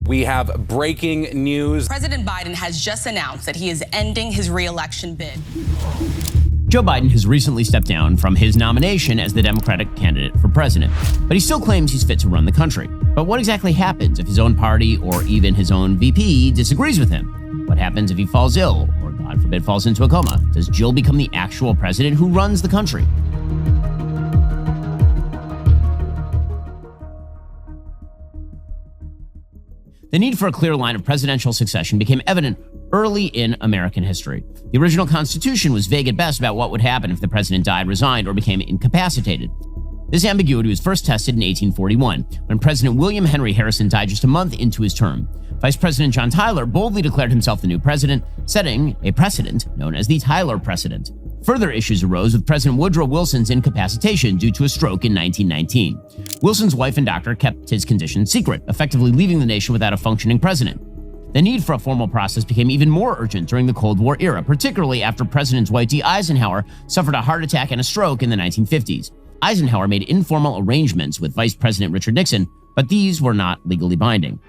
We have breaking news. President Biden has just announced that he is ending his re-election bid. Joe Biden has recently stepped down from his nomination as the Democratic candidate for president, but he still claims he's fit to run the country. But what exactly happens if his own party or even his own VP disagrees with him? What happens if he falls ill or, God forbid, falls into a coma? Does Jill become the actual president who runs the country? The need for a clear line of presidential succession became evident early in American history. The original Constitution was vague at best about what would happen if the president died, resigned, or became incapacitated. This ambiguity was first tested in 1841, when President William Henry Harrison died just a month into his term. Vice President John Tyler boldly declared himself the new president, setting a precedent known as the Tyler precedent. Further issues arose with President Woodrow Wilson's incapacitation due to a stroke in 1919. Wilson's wife and doctor kept his condition secret, effectively leaving the nation without a functioning president. The need for a formal process became even more urgent during the Cold War era, particularly after President Dwight D. Eisenhower suffered a heart attack and a stroke in the 1950s. Eisenhower made informal arrangements with Vice President Richard Nixon, but these were not legally binding.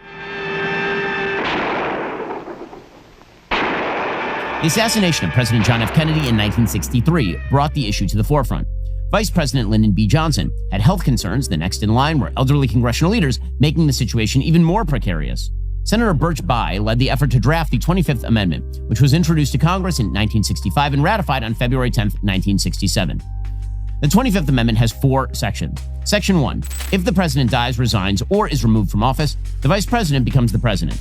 The assassination of President John F. Kennedy in 1963 brought the issue to the forefront. Vice President Lyndon B. Johnson had health concerns. The next in line were elderly congressional leaders, making the situation even more precarious. Senator Birch Bayh led the effort to draft the 25th Amendment, which was introduced to Congress in 1965 and ratified on February 10, 1967. The 25th Amendment has 4 sections. Section 1, if the president dies, resigns, or is removed from office, the vice president becomes the president.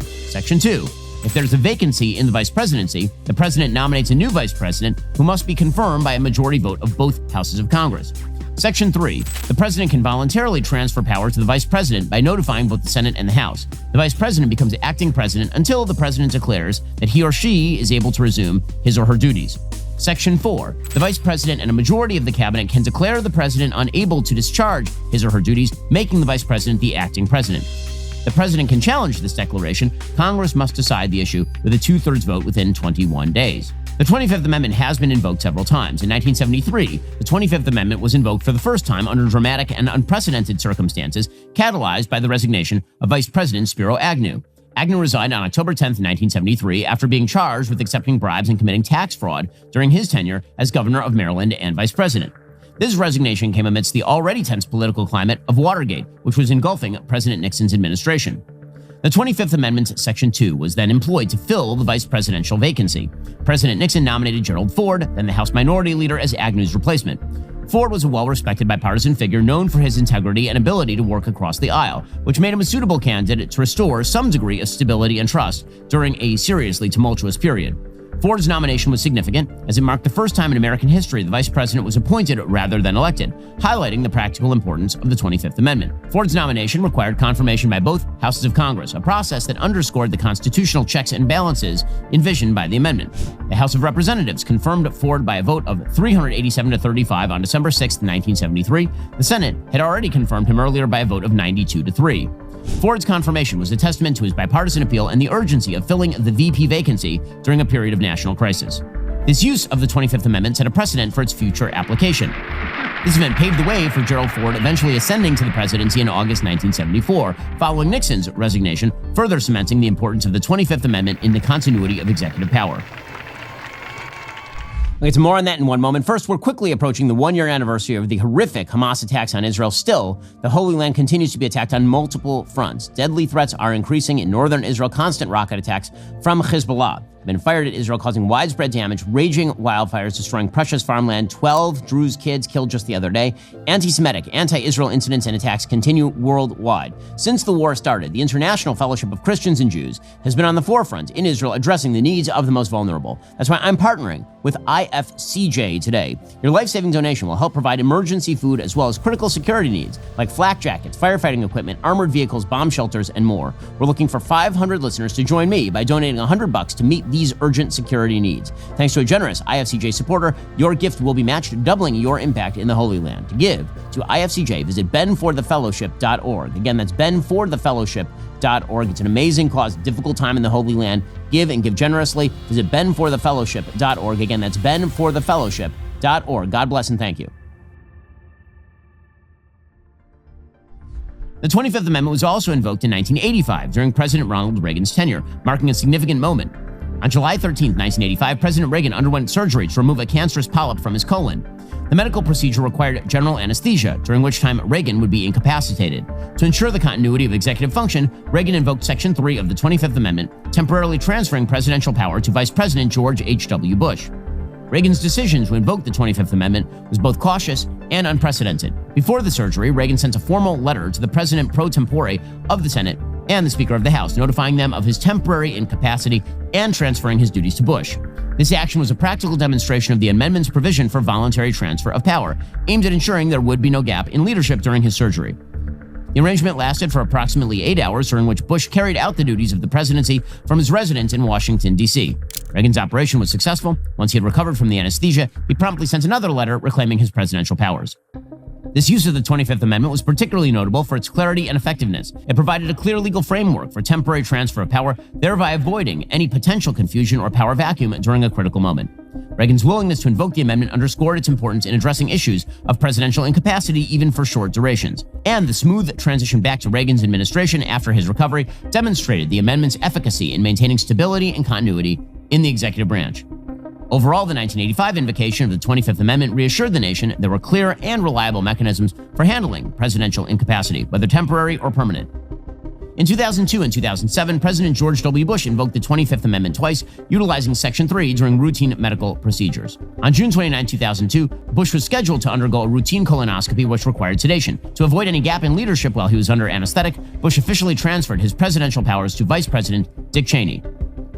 Section 2, if there's a vacancy in the vice presidency, the president nominates a new vice president who must be confirmed by a majority vote of both houses of Congress. Section 3, the president can voluntarily transfer power to the vice president by notifying both the Senate and the House. The vice president becomes acting president until the president declares that he or she is able to resume his or her duties. Section 4, the vice president and a majority of the cabinet can declare the president unable to discharge his or her duties, making the vice president the acting president. The president can challenge this declaration. Congress must decide the issue with a 2/3 vote within 21 days. The 25th Amendment has been invoked several times. In 1973, the 25th Amendment was invoked for the first time under dramatic and unprecedented circumstances, catalyzed by the resignation of Vice President Spiro Agnew. Agnew resigned on October 10, 1973, after being charged with accepting bribes and committing tax fraud during his tenure as governor of Maryland and vice president. This resignation came amidst the already tense political climate of Watergate, which was engulfing President Nixon's administration. The 25th Amendment's Section 2 was then employed to fill the vice presidential vacancy. President Nixon nominated Gerald Ford, then the House Minority Leader, as Agnew's replacement. Ford was a well-respected bipartisan figure known for his integrity and ability to work across the aisle, which made him a suitable candidate to restore some degree of stability and trust during a seriously tumultuous period. Ford's nomination was significant, as it marked the first time in American history the vice president was appointed rather than elected, highlighting the practical importance of the 25th Amendment. Ford's nomination required confirmation by both houses of Congress, a process that underscored the constitutional checks and balances envisioned by the amendment. The House of Representatives confirmed Ford by a vote of 387 to 35 on December 6, 1973. The Senate had already confirmed him earlier by a vote of 92 to 3. Ford's confirmation was a testament to his bipartisan appeal and the urgency of filling the VP vacancy during a period of national crisis. This use of the 25th Amendment set a precedent for its future application. This event paved the way for Gerald Ford eventually ascending to the presidency in August 1974, following Nixon's resignation, further cementing the importance of the 25th Amendment in the continuity of executive power. We'll get to more on that in one moment. First, we're quickly approaching the 1-year anniversary of the horrific Hamas attacks on Israel. Still, the Holy Land continues to be attacked on multiple fronts. Deadly threats are increasing in northern Israel. Constant rocket attacks from Hezbollah have been fired at Israel, causing widespread damage, raging wildfires, destroying precious farmland. 12 Druze kids killed just the other day. Anti-Semitic, anti-Israel incidents and attacks continue worldwide. Since the war started, the International Fellowship of Christians and Jews has been on the forefront in Israel, addressing the needs of the most vulnerable. That's why I'm partnering with IFCJ today. Your life-saving donation will help provide emergency food as well as critical security needs like flak jackets, firefighting equipment, armored vehicles, bomb shelters, and more. We're looking for 500 listeners to join me by donating $100 to meet these urgent security needs. Thanks to a generous IFCJ supporter, your gift will be matched, doubling your impact in the Holy Land. To give to IFCJ, visit benforthefellowship.org. Again, that's benforthefellowship.org. It's an amazing cause, difficult time in the Holy Land. Give and give generously. Visit benforthefellowship.org. Again, that's benforthefellowship.org. God bless and thank you. The 25th Amendment was also invoked in 1985 during President Ronald Reagan's tenure, marking a significant moment. On July 13, 1985, President Reagan underwent surgery to remove a cancerous polyp from his colon. The medical procedure required general anesthesia, during which time Reagan would be incapacitated. To ensure the continuity of executive function, Reagan invoked Section 3 of the 25th Amendment, temporarily transferring presidential power to Vice President George H.W. Bush. Reagan's decision to invoke the 25th Amendment was both cautious and unprecedented. Before the surgery, Reagan sent a formal letter to the President pro tempore of the Senate and the Speaker of the House, notifying them of his temporary incapacity and transferring his duties to Bush. This action was a practical demonstration of the amendment's provision for voluntary transfer of power, aimed at ensuring there would be no gap in leadership during his surgery. The arrangement lasted for approximately 8 hours, during which Bush carried out the duties of the presidency from his residence in Washington, D.C. Reagan's operation was successful. Once he had recovered from the anesthesia, he promptly sent another letter reclaiming his presidential powers. This use of the 25th Amendment was particularly notable for its clarity and effectiveness. It provided a clear legal framework for temporary transfer of power, thereby avoiding any potential confusion or power vacuum during a critical moment. Reagan's willingness to invoke the amendment underscored its importance in addressing issues of presidential incapacity even for short durations. And the smooth transition back to Reagan's administration after his recovery demonstrated the amendment's efficacy in maintaining stability and continuity in the executive branch. Overall, the 1985 invocation of the 25th Amendment reassured the nation there were clear and reliable mechanisms for handling presidential incapacity, whether temporary or permanent. In 2002 and 2007, President George W. Bush invoked the 25th Amendment twice, utilizing Section 3 during routine medical procedures. On June 29, 2002, Bush was scheduled to undergo a routine colonoscopy which required sedation. To avoid any gap in leadership while he was under anesthetic, Bush officially transferred his presidential powers to Vice President Dick Cheney.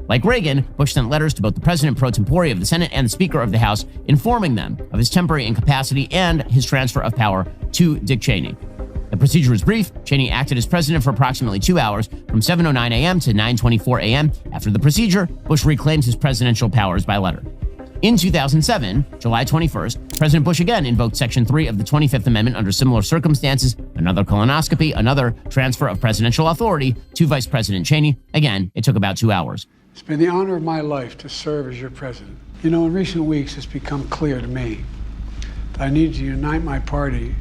Like Reagan, Bush sent letters to both the President pro tempore of the Senate and the Speaker of the House, informing them of his temporary incapacity and his transfer of power to Dick Cheney. The procedure was brief. Cheney acted as president for approximately 2 hours, from 7:09 a.m. to 9:24 a.m. After the procedure, Bush reclaimed his presidential powers by letter. In 2007, July 21st, President Bush again invoked Section 3 of the 25th Amendment under similar circumstances, another colonoscopy, another transfer of presidential authority to Vice President Cheney. Again, it took about 2 hours. It's been the honor of my life to serve as your president. You know, in recent weeks, it's become clear to me that I need to unite my party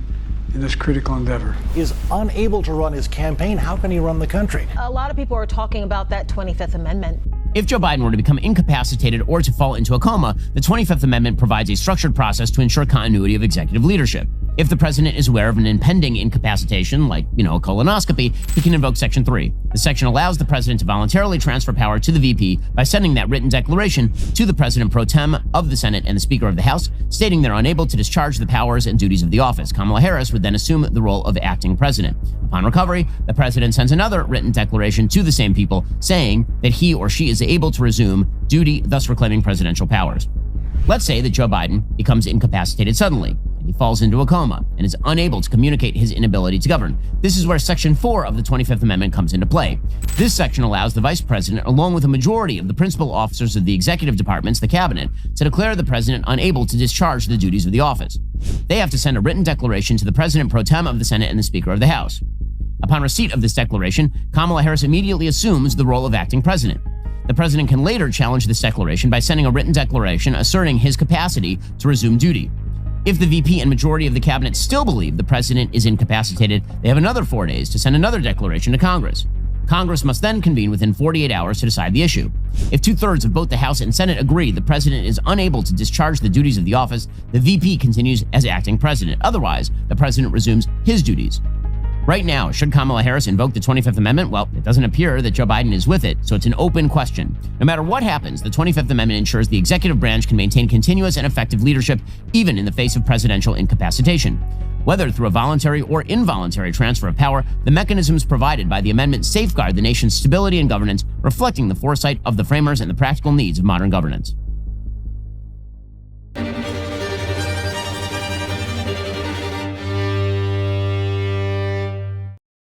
in this critical endeavor. He is unable to run his campaign. How can he run the country? A lot of people are talking about that 25th Amendment. If Joe Biden were to become incapacitated or to fall into a coma, the 25th Amendment provides a structured process to ensure continuity of executive leadership. If the president is aware of an impending incapacitation, like, a colonoscopy, he can invoke Section 3. The section allows the president to voluntarily transfer power to the VP by sending that written declaration to the President pro tem of the Senate and the Speaker of the House, stating they're unable to discharge the powers and duties of the office. Kamala Harris would then assume the role of acting president. Upon recovery, the president sends another written declaration to the same people, saying that he or she is able to resume duty, thus reclaiming presidential powers. Let's say that Joe Biden becomes incapacitated suddenly. He falls into a coma and is unable to communicate his inability to govern. This is where Section 4 of the 25th Amendment comes into play. This section allows the vice president, along with a majority of the principal officers of the executive departments, the cabinet, to declare the president unable to discharge the duties of the office. They have to send a written declaration to the President pro tem of the Senate and the Speaker of the House. Upon receipt of this declaration, Kamala Harris immediately assumes the role of acting president. The president can later challenge this declaration by sending a written declaration asserting his capacity to resume duty. If the VP and majority of the cabinet still believe the president is incapacitated, they have another 4 days to send another declaration to Congress. Congress must then convene within 48 hours to decide the issue. If 2/3 of both the House and Senate agree the president is unable to discharge the duties of the office, the VP continues as acting president. Otherwise, the president resumes his duties. Right now, should Kamala Harris invoke the 25th Amendment? Well, it doesn't appear that Joe Biden is with it, so it's an open question. No matter what happens, the 25th Amendment ensures the executive branch can maintain continuous and effective leadership, even in the face of presidential incapacitation. Whether through a voluntary or involuntary transfer of power, the mechanisms provided by the amendment safeguard the nation's stability and governance, reflecting the foresight of the framers and the practical needs of modern governance.